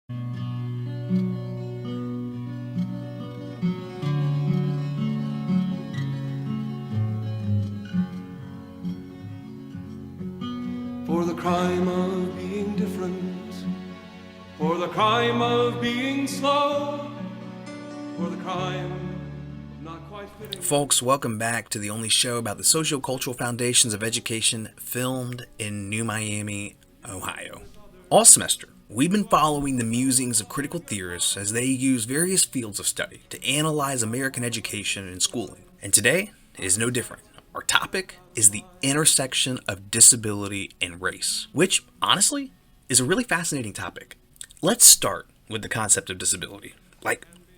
For the crime of being different, for the crime of being slow, for the crime of not quite fitting. Folks, welcome back to the only show about the socio-cultural foundations of education filmed in New Miami, Ohio. All semester, we've been following the musings of critical theorists as they use various fields of study to analyze American education and schooling. And today is no different. Our topic is the intersection of disability and race, which, honestly, is a really fascinating topic. Let's start with the concept of disability.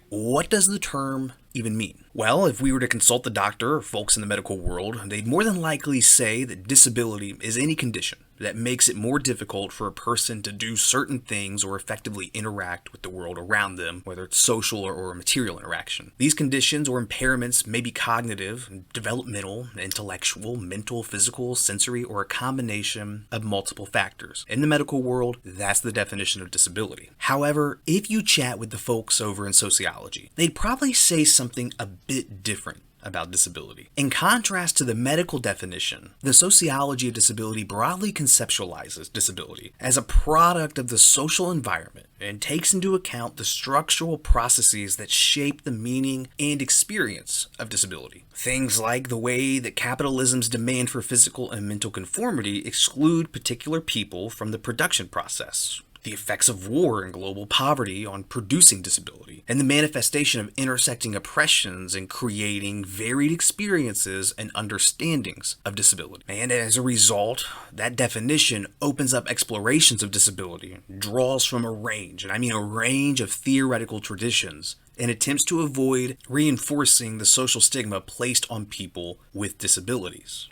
What does the term even mean? Well, if we were to consult the doctor or folks in the medical world, they'd more than likely say that disability is any condition that makes it more difficult for a person to do certain things or effectively interact with the world around them, whether it's social or material interaction. These conditions or impairments may be cognitive, developmental, intellectual, mental, physical, sensory, or a combination of multiple factors. In the medical world, that's the definition of disability. However, if you chat with the folks over in sociology, they'd probably say something a bit different about disability. In contrast to the medical definition, the sociology of disability broadly conceptualizes disability as a product of the social environment and takes into account the structural processes that shape the meaning and experience of disability. Things like the way that capitalism's demand for physical and mental conformity exclude particular people from the production process, the effects of war and global poverty on producing disability, and the manifestation of intersecting oppressions in creating varied experiences and understandings of disability. And as a result, that definition opens up explorations of disability, draws from a range, and I mean a range of theoretical traditions, and attempts to avoid reinforcing the social stigma placed on people with disabilities.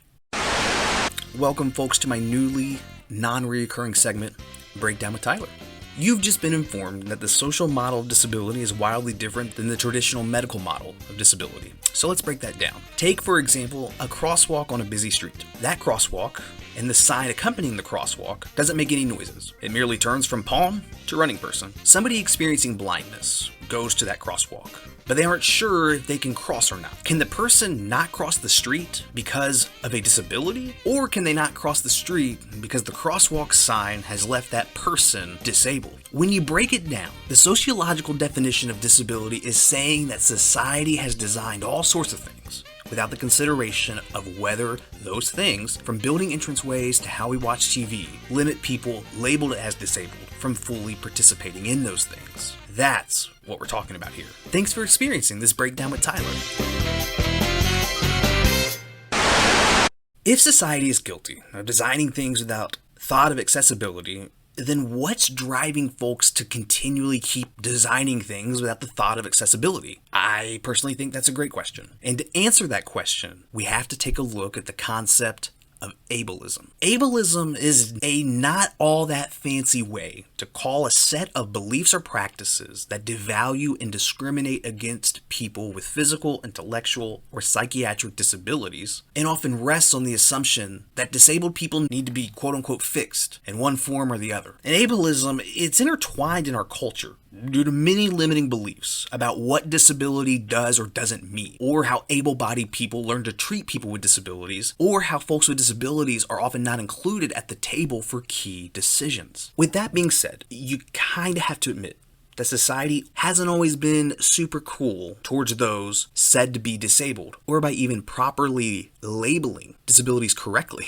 Welcome, folks, to my newly non-reoccurring segment, Breakdown with Tyler. You've just been informed that the social model of disability is wildly different than the traditional medical model of disability. So let's break that down. Take, for example, a crosswalk on a busy street. That crosswalk and the sign accompanying the crosswalk doesn't make any noises. It merely turns from palm to running person. Somebody experiencing blindness goes to that crosswalk, but they aren't sure if they can cross or not. Can the person not cross the street because of a disability? Or can they not cross the street because the crosswalk sign has left that person disabled? When you break it down, the sociological definition of disability is saying that society has designed all sorts of things without the consideration of whether those things, from building entranceways to how we watch TV, limit people labeled as disabled from fully participating in those things. That's what we're talking about here. Thanks for experiencing this Breakdown with Tyler. If society is guilty of designing things without thought of accessibility, then what's driving folks to continually keep designing things without the thought of accessibility? I personally think that's a great question. And to answer that question, we have to take a look at the concept of ableism. Ableism is a not all that fancy way to call a set of beliefs or practices that devalue and discriminate against people with physical, intellectual, or psychiatric disabilities, and often rests on the assumption that disabled people need to be quote-unquote fixed in one form or the other. And ableism, it's intertwined in our culture due to many limiting beliefs about what disability does or doesn't mean, or how able-bodied people learn to treat people with disabilities, or how folks with disabilities are often not included at the table for key decisions. With that being said, you kind of have to admit that society hasn't always been super cool towards those said to be disabled, or by even properly labeling disabilities correctly.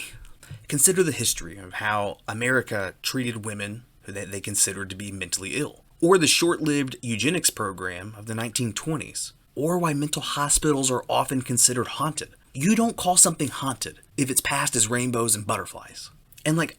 Consider the history of how America treated women that they considered to be mentally ill, or the short-lived eugenics program of the 1920s, or why mental hospitals are often considered haunted. You don't call something haunted if it's past as rainbows and butterflies. And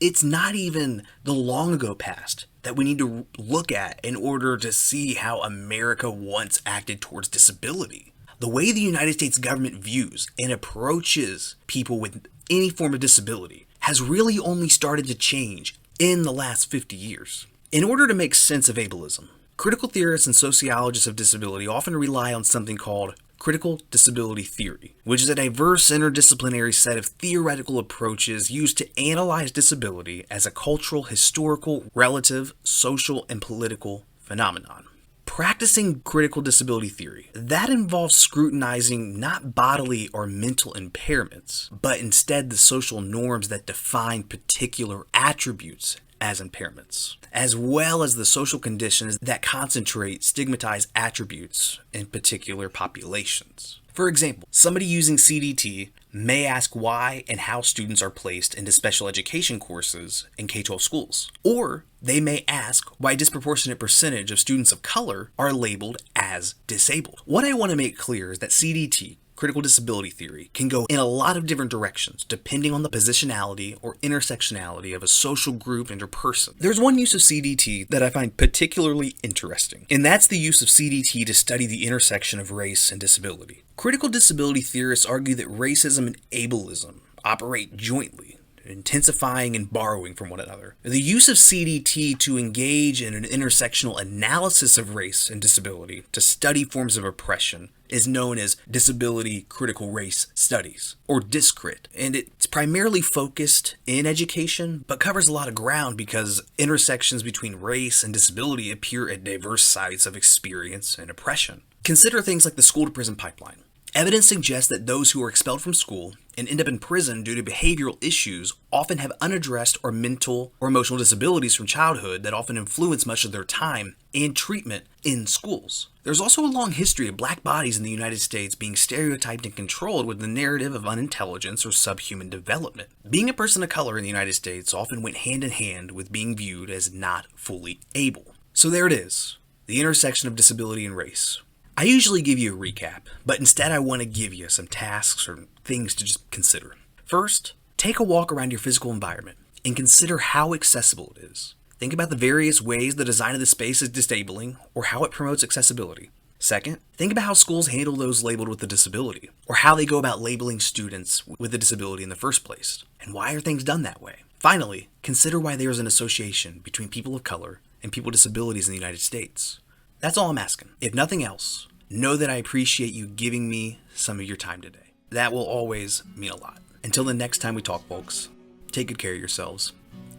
it's not even the long ago past that we need to look at in order to see how America once acted towards disability. The way the United States government views and approaches people with any form of disability has really only started to change in the last 50 years. In order to make sense of ableism, critical theorists and sociologists of disability often rely on something called critical disability theory, which is a diverse interdisciplinary set of theoretical approaches used to analyze disability as a cultural, historical, relative, social, and political phenomenon. Practicing critical disability theory, that involves scrutinizing not bodily or mental impairments, but instead the social norms that define particular attributes as impairments, as well as the social conditions that concentrate stigmatized attributes in particular populations. For example, somebody using CDT may ask why and how students are placed into special education courses in K-12 schools. Or they may ask why a disproportionate percentage of students of color are labeled as disabled. What I want to make clear is that CDT, critical disability theory, can go in a lot of different directions depending on the positionality or intersectionality of a social group and or person. There's one use of CDT that I find particularly interesting, and that's the use of CDT to study the intersection of race and disability. Critical disability theorists argue that racism and ableism operate jointly, intensifying and borrowing from one another. The use of CDT to engage in an intersectional analysis of race and disability to study forms of oppression is known as disability critical race studies, or DISCRIT, and it's primarily focused in education, but covers a lot of ground because intersections between race and disability appear at diverse sites of experience and oppression. Consider things like the school-to-prison pipeline. Evidence suggests that those who are expelled from school and end up in prison due to behavioral issues often have unaddressed or mental or emotional disabilities from childhood that often influence much of their time and treatment in schools. There's also a long history of black bodies in the United States being stereotyped and controlled with the narrative of unintelligence or subhuman development. Being a person of color in the United States often went hand in hand with being viewed as not fully able. So there it is, the intersection of disability and race. I usually give you a recap, but instead I want to give you some tasks or things to just consider. First, take a walk around your physical environment and consider how accessible it is. Think about the various ways the design of the space is disabling or how it promotes accessibility. Second, think about how schools handle those labeled with a disability, or how they go about labeling students with a disability in the first place, and why are things done that way. Finally, consider why there is an association between people of color and people with disabilities in the United States. That's all I'm asking. If nothing else, know that I appreciate you giving me some of your time today. That will always mean a lot. Until the next time we talk, folks, take good care of yourselves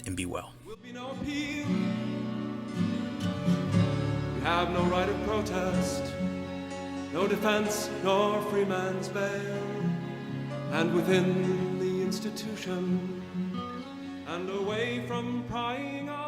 and be well. Will be no appeal. We have no right of protest, no defense nor free man's bail. And within the institution and away from prying eyes,